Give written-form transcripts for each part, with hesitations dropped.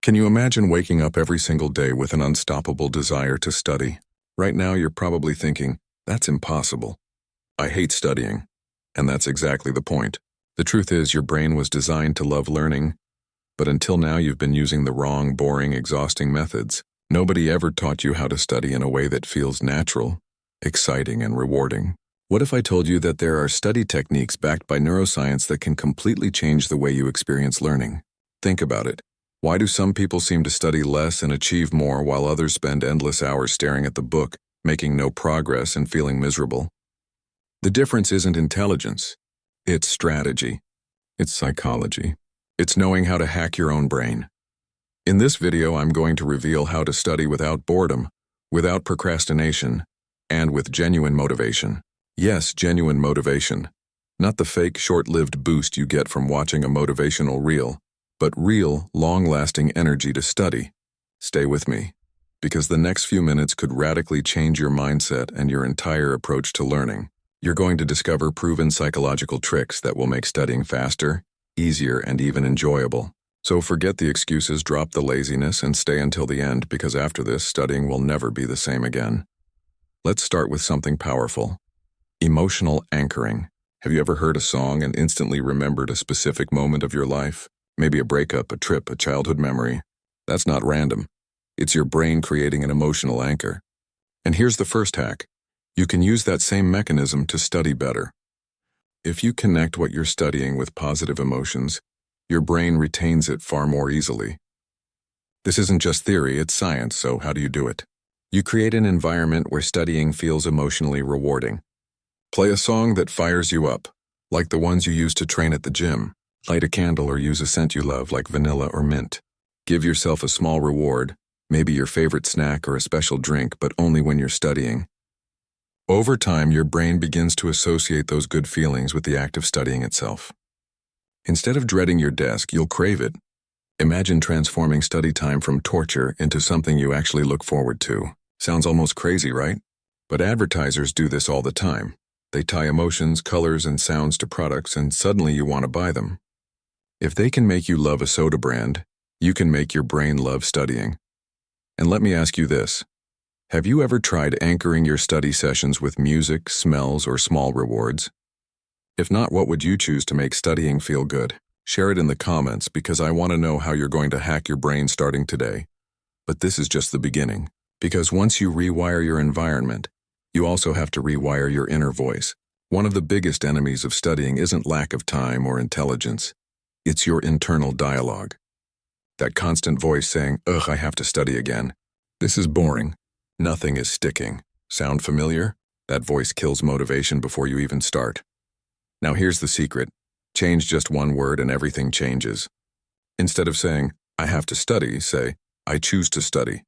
Can you imagine waking up every single day with an unstoppable desire to study? Right now, you're probably thinking, that's impossible. I hate studying. And that's exactly the point. The truth is, your brain was designed to love learning, but until now you've been using the wrong, boring, exhausting methods. Nobody ever taught you how to study in a way that feels natural, exciting, and rewarding. What if I told you that there are study techniques backed by neuroscience that can completely change the way you experience learning? Think about it. Why do some people seem to study less and achieve more while others spend endless hours staring at the book, making no progress and feeling miserable? The difference isn't intelligence. It's strategy. It's psychology. It's knowing how to hack your own brain. In this video, I'm going to reveal how to study without boredom, without procrastination, and with genuine motivation. Yes, genuine motivation. Not the fake, short-lived boost you get from watching a motivational reel, but real, long-lasting energy to study. Stay with me, because the next few minutes could radically change your mindset and your entire approach to learning. You're going to discover proven psychological tricks that will make studying faster, easier, and even enjoyable. So forget the excuses, drop the laziness, and stay until the end, because after this, studying will never be the same again. Let's start with something powerful. Emotional anchoring. Have you ever heard a song and instantly remembered a specific moment of your life? Maybe a breakup, a trip, a childhood memory. That's not random. It's your brain creating an emotional anchor. And here's the first hack. You can use that same mechanism to study better. If you connect what you're studying with positive emotions, your brain retains it far more easily. This isn't just theory, it's science, so how do you do it? You create an environment where studying feels emotionally rewarding. Play a song that fires you up, like the ones you use to train at the gym. Light a candle or use a scent you love, like vanilla or mint. Give yourself a small reward, maybe your favorite snack or a special drink, but only when you're studying. Over time, your brain begins to associate those good feelings with the act of studying itself. Instead of dreading your desk, you'll crave it. Imagine transforming study time from torture into something you actually look forward to. Sounds almost crazy, right? But advertisers do this all the time. They tie emotions, colors, and sounds to products, and suddenly you want to buy them. If they can make you love a soda brand, you can make your brain love studying. And let me ask you this. Have you ever tried anchoring your study sessions with music, smells, or small rewards? If not, what would you choose to make studying feel good? Share it in the comments, because I want to know how you're going to hack your brain starting today. But this is just the beginning, because once you rewire your environment, you also have to rewire your inner voice. One of the biggest enemies of studying isn't lack of time or intelligence. It's your internal dialogue. That constant voice saying, "Ugh, I have to study again. This is boring. Nothing is sticking." Sound familiar? That voice kills motivation before you even start. Now here's the secret. Change just one word and everything changes. Instead of saying, "I have to study," say, "I choose to study."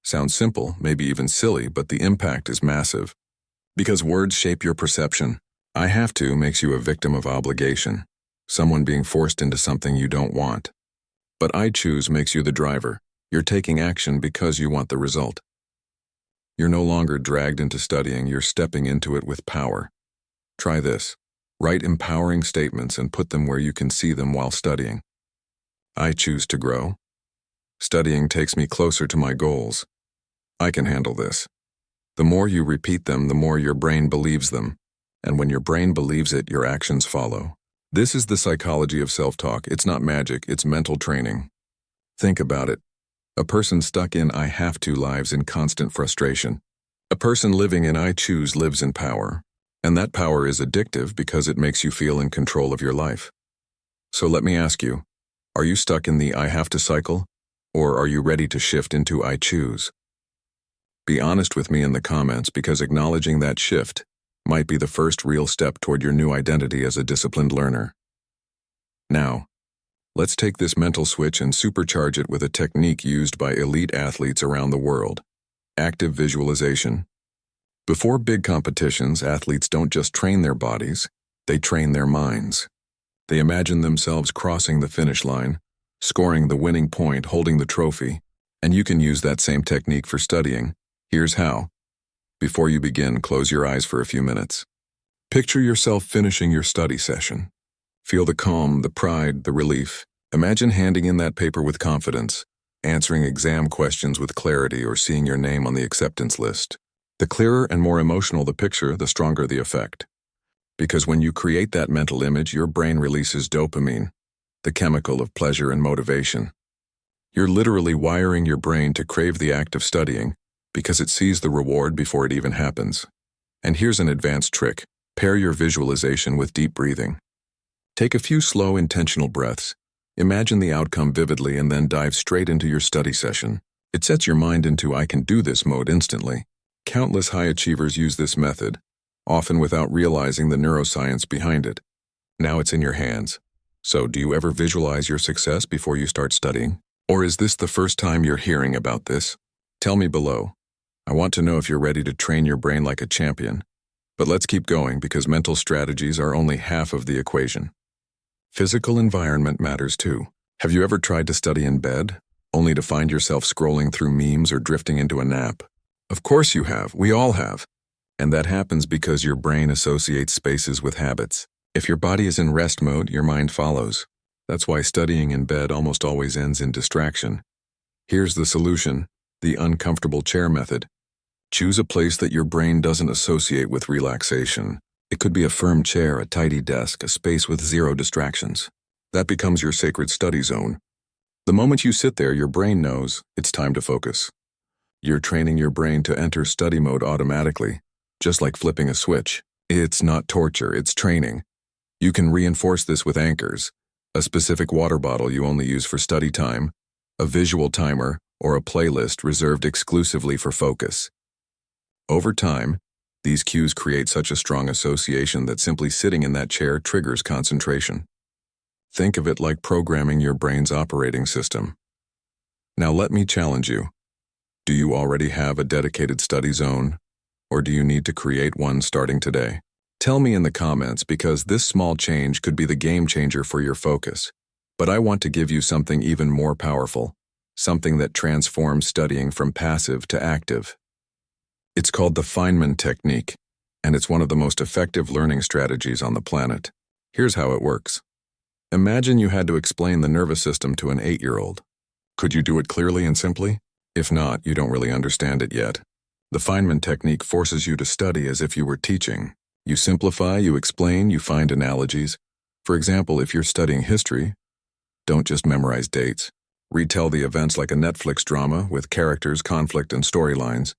Sounds simple, maybe even silly, but the impact is massive. Because words shape your perception. "I have to" makes you a victim of obligation, someone being forced into something you don't want. But "I choose" makes you the driver. You're taking action because you want the result. You're no longer dragged into studying, you're stepping into it with power. Try this. Write empowering statements and put them where you can see them while studying. "I choose to grow. Studying takes me closer to my goals. I can handle this." The more you repeat them, the more your brain believes them. And when your brain believes it, your actions follow. This is the psychology of self-talk. It's not magic, it's mental training. Think about it. A person stuck in "I have to" lives in constant frustration. A person living in "I choose" lives in power. And that power is addictive because it makes you feel in control of your life. So let me ask you, are you stuck in the "I have to" cycle? Or are you ready to shift into "I choose"? Be honest with me in the comments, because acknowledging that shift might be the first real step toward your new identity as a disciplined learner. Now, let's take this mental switch and supercharge it with a technique used by elite athletes around the world: active visualization. Before big competitions, athletes don't just train their bodies, they train their minds. They imagine themselves crossing the finish line, scoring the winning point, holding the trophy. And you can use that same technique for studying. Here's how. Before you begin, close your eyes for a few minutes. Picture yourself finishing your study session. Feel the calm, the pride, the relief. Imagine handing in that paper with confidence, answering exam questions with clarity, or seeing your name on the acceptance list. The clearer and more emotional the picture, the stronger the effect. Because when you create that mental image, your brain releases dopamine, the chemical of pleasure and motivation. You're literally wiring your brain to crave the act of studying because it sees the reward before it even happens. And here's an advanced trick. Pair your visualization with deep breathing. Take a few slow, intentional breaths. Imagine the outcome vividly and then dive straight into your study session. It sets your mind into "I can do this" mode instantly. Countless high achievers use this method, often without realizing the neuroscience behind it. Now it's in your hands. So, do you ever visualize your success before you start studying? Or is this the first time you're hearing about this? Tell me below. I want to know if you're ready to train your brain like a champion. But let's keep going, because mental strategies are only half of the equation. Physical environment matters too. Have you ever tried to study in bed, only to find yourself scrolling through memes or drifting into a nap? Of course you have. We all have. And that happens because your brain associates spaces with habits. If your body is in rest mode, your mind follows. That's why studying in bed almost always ends in distraction. Here's the solution: the uncomfortable chair method. Choose a place that your brain doesn't associate with relaxation. It could be a firm chair, a tidy desk, a space with zero distractions. That becomes your sacred study zone. The moment you sit there, your brain knows it's time to focus. You're training your brain to enter study mode automatically, just like flipping a switch. It's not torture, it's training. You can reinforce this with anchors: a specific water bottle you only use for study time, a visual timer, or a playlist reserved exclusively for focus. Over time, these cues create such a strong association that simply sitting in that chair triggers concentration. Think of it like programming your brain's operating system. Now let me challenge you. Do you already have a dedicated study zone, or do you need to create one starting today? Tell me in the comments, because this small change could be the game changer for your focus. But I want to give you something even more powerful, something that transforms studying from passive to active. It's called the Feynman Technique, and it's one of the most effective learning strategies on the planet. Here's how it works. Imagine you had to explain the nervous system to an 8-year-old. Could you do it clearly and simply? If not, you don't really understand it yet. The Feynman Technique forces you to study as if you were teaching. You simplify, you explain, you find analogies. For example, if you're studying history, don't just memorize dates. Retell the events like a Netflix drama with characters, conflict, and storylines.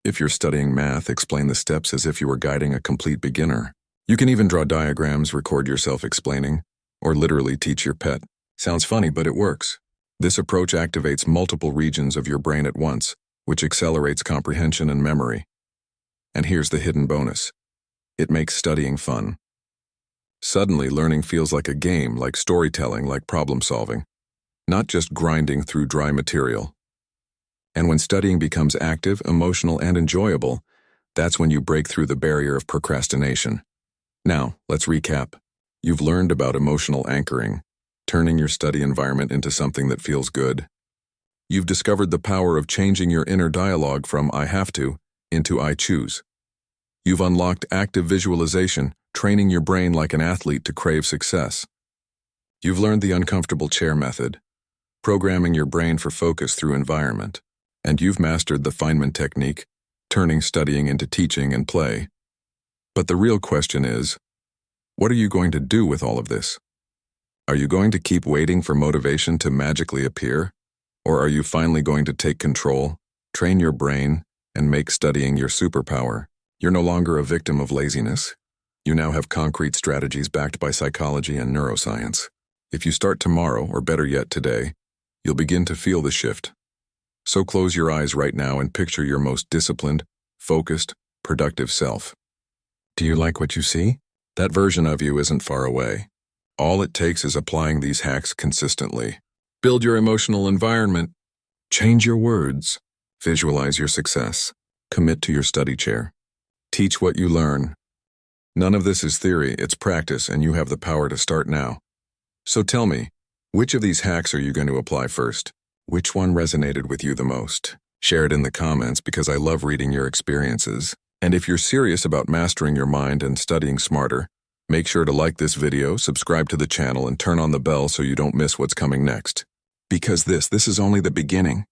If you're studying math, explain the steps as if you were guiding a complete beginner. You can even draw diagrams, record yourself explaining, or literally teach your pet. Sounds funny, but it works. This approach activates multiple regions of your brain at once, which accelerates comprehension and memory. And here's the hidden bonus. It makes studying fun. Suddenly, learning feels like a game, like storytelling, like problem solving, not just grinding through dry material. And when studying becomes active, emotional, and enjoyable, that's when you break through the barrier of procrastination. Now, let's recap. You've learned about emotional anchoring, turning your study environment into something that feels good. You've discovered the power of changing your inner dialogue from "I have to" into "I choose." You've unlocked active visualization, training your brain like an athlete to crave success. You've learned the uncomfortable chair method, programming your brain for focus through environment. And you've mastered the Feynman Technique, turning studying into teaching and play. But the real question is, what are you going to do with all of this? Are you going to keep waiting for motivation to magically appear? Or are you finally going to take control, train your brain, and make studying your superpower? You're no longer a victim of laziness. You now have concrete strategies backed by psychology and neuroscience. If you start tomorrow, or better yet today, you'll begin to feel the shift. So close your eyes right now and picture your most disciplined, focused, productive self. Do you like what you see? That version of you isn't far away. All it takes is applying these hacks consistently. Build your emotional environment. Change your words. Visualize your success. Commit to your study chair. Teach what you learn. None of this is theory, it's practice, and you have the power to start now. So tell me, which of these hacks are you going to apply first? Which one resonated with you the most? Share it in the comments, because I love reading your experiences. And if you're serious about mastering your mind and studying smarter, make sure to like this video, subscribe to the channel, and turn on the bell so you don't miss what's coming next. Because this is only the beginning.